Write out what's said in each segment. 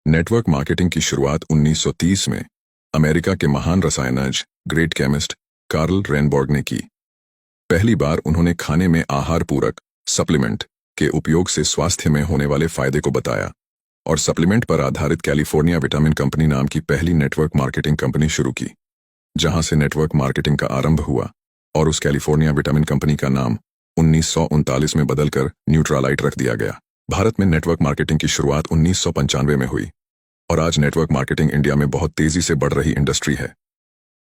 Network marketing की शुरुआत 1930 में अमेरिका के महान रसायनज्ञ ग्रेट केमिस्ट कार्ल रेनबॉर्ग ने की। पहली बार उन्होंने खाने में आहार पूरक सप्लीमेंट के उपयोग से स्वास्थ्य में होने वाले फायदे को बताया और सप्लीमेंट पर आधारित कैलिफोर्निया विटामिन कंपनी नाम की पहली नेटवर्क मार्केटिंग कंपनी शुरू की, जहां से नेटवर्क मार्केटिंग का आरंभ हुआ और उस कैलिफोर्निया विटामिन कंपनी का नाम 1939 में बदलकर न्यूट्रालाइट रख दिया गया। भारत में नेटवर्क मार्केटिंग की शुरुआत 1995 में हुई और आज नेटवर्क मार्केटिंग इंडिया में बहुत तेजी से बढ़ रही इंडस्ट्री है।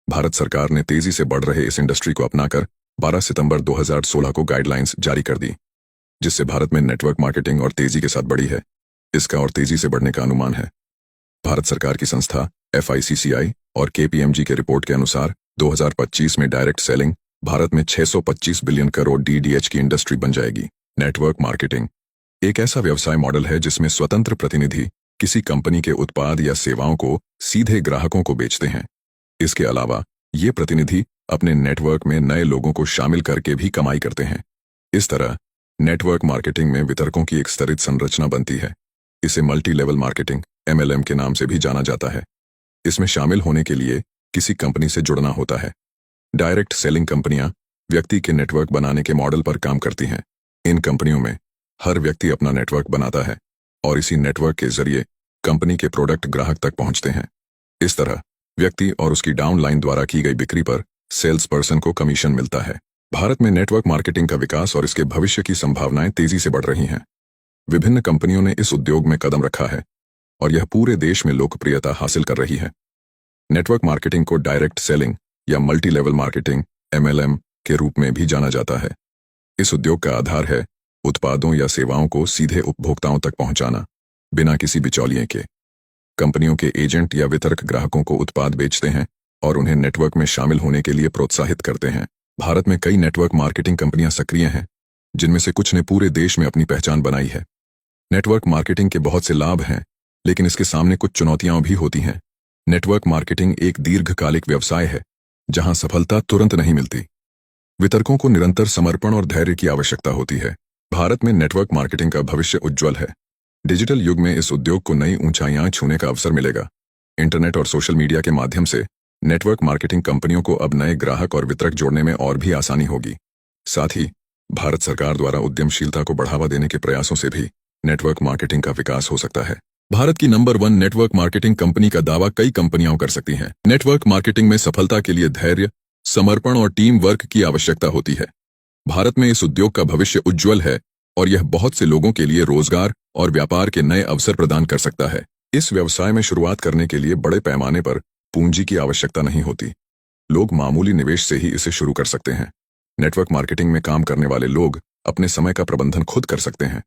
भारत सरकार ने तेजी से बढ़ रहे इस इंडस्ट्री को अपनाकर 12 सितंबर 2016 को गाइडलाइंस जारी कर दी, जिससे भारत में नेटवर्क मार्केटिंग और तेजी के साथ बढ़ी है। इसका और तेजी से बढ़ने का अनुमान है। भारत सरकार की संस्था FICCI और KPMG के रिपोर्ट के अनुसार 2025 में डायरेक्ट सेलिंग भारत में 625 बिलियन करोड़ DDH की इंडस्ट्री बन जाएगी। नेटवर्क मार्केटिंग एक ऐसा व्यवसाय मॉडल है जिसमें स्वतंत्र प्रतिनिधि किसी कंपनी के उत्पाद या सेवाओं को सीधे ग्राहकों को बेचते हैं। इसके अलावा ये प्रतिनिधि अपने नेटवर्क में नए लोगों को शामिल करके भी कमाई करते हैं। इस तरह नेटवर्क मार्केटिंग में वितरकों की एक स्तरित संरचना बनती है। इसे मल्टी लेवल मार्केटिंग MLM के नाम से भी जाना जाता है। इसमें शामिल होने के लिए किसी कंपनी से जुड़ना होता है। डायरेक्ट सेलिंग कंपनियां व्यक्ति के नेटवर्क बनाने के मॉडल पर काम करती हैं। इन कंपनियों में हर व्यक्ति अपना नेटवर्क बनाता है और इसी नेटवर्क के जरिए कंपनी के प्रोडक्ट ग्राहक तक पहुंचते हैं। इस तरह व्यक्ति और उसकी डाउनलाइन द्वारा की गई बिक्री पर सेल्स पर्सन को कमीशन मिलता है। भारत में नेटवर्क मार्केटिंग का विकास और इसके भविष्य की संभावनाएं तेजी से बढ़ रही हैं। विभिन्न कंपनियों ने इस उद्योग में कदम रखा है और यह पूरे देश में लोकप्रियता हासिल कर रही है। नेटवर्क मार्केटिंग को डायरेक्ट सेलिंग या मल्टी लेवल मार्केटिंग MLM के रूप में भी जाना जाता है। इस उद्योग का आधार है उत्पादों या सेवाओं को सीधे उपभोक्ताओं तक पहुंचाना, बिना किसी बिचौलिए के। कंपनियों के एजेंट या वितरक ग्राहकों को उत्पाद बेचते हैं और उन्हें नेटवर्क में शामिल होने के लिए प्रोत्साहित करते हैं। भारत में कई नेटवर्क मार्केटिंग कंपनियां सक्रिय हैं, जिनमें से कुछ ने पूरे देश में अपनी पहचान बनाई है। नेटवर्क मार्केटिंग के बहुत से लाभ हैं, लेकिन इसके सामने कुछ चुनौतियां भी होती हैं। नेटवर्क मार्केटिंग एक दीर्घकालिक व्यवसाय है, जहां सफलता तुरंत नहीं मिलती। वितरकों को निरंतर समर्पण और धैर्य की आवश्यकता होती है। भारत में नेटवर्क मार्केटिंग का भविष्य उज्ज्वल है। डिजिटल युग में इस उद्योग को नई ऊंचाइयां छूने का अवसर मिलेगा। इंटरनेट और सोशल मीडिया के माध्यम से नेटवर्क मार्केटिंग कंपनियों को अब नए ग्राहक और वितरक जोड़ने में और भी आसानी होगी। साथ ही भारत सरकार द्वारा उद्यमशीलता को बढ़ावा देने के प्रयासों से भी नेटवर्क मार्केटिंग का विकास हो सकता है। भारत की नंबर 1 नेटवर्क मार्केटिंग कंपनी का दावा कई कंपनियां कर सकती हैं। नेटवर्क मार्केटिंग में सफलता के लिए धैर्य, समर्पण और टीम वर्क की आवश्यकता होती है। भारत में इस उद्योग का भविष्य उज्ज्वल है और यह बहुत से लोगों के लिए रोजगार और व्यापार के नए अवसर प्रदान कर सकता है। इस व्यवसाय में शुरुआत करने के लिए बड़े पैमाने पर पूंजी की आवश्यकता नहीं होती। लोग मामूली निवेश से ही इसे शुरू कर सकते हैं। नेटवर्क मार्केटिंग में काम करने वाले लोग अपने समय का प्रबंधन खुद कर सकते हैं।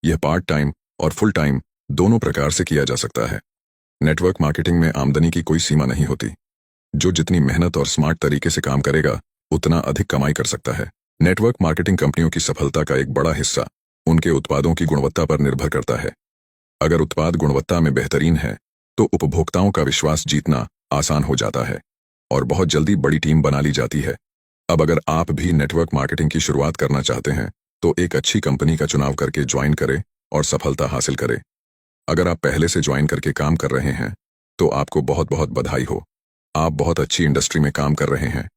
यह पार्ट टाइम और फुल टाइम दोनों प्रकार से किया जा सकता है। नेटवर्क मार्केटिंग में आमदनी की कोई सीमा नहीं होती। जो जितनी मेहनत और स्मार्ट तरीके से काम करेगा, उतना अधिक कमाई कर सकता है। नेटवर्क मार्केटिंग कंपनियों की सफलता का एक बड़ा हिस्सा उनके उत्पादों की गुणवत्ता पर निर्भर करता है। अगर उत्पाद गुणवत्ता में बेहतरीन है, तो उपभोक्ताओं का विश्वास जीतना आसान हो जाता है और बहुत जल्दी बड़ी टीम बना ली जाती है। अब अगर आप भी नेटवर्क मार्केटिंग की शुरुआत करना चाहते हैं, तो एक अच्छी कंपनी का चुनाव करके ज्वाइन करें और सफलता हासिल करें। अगर आप पहले से ज्वाइन करके काम कर रहे हैं, तो आपको बहुत बहुत बधाई हो। आप बहुत अच्छी इंडस्ट्री में काम कर रहे हैं।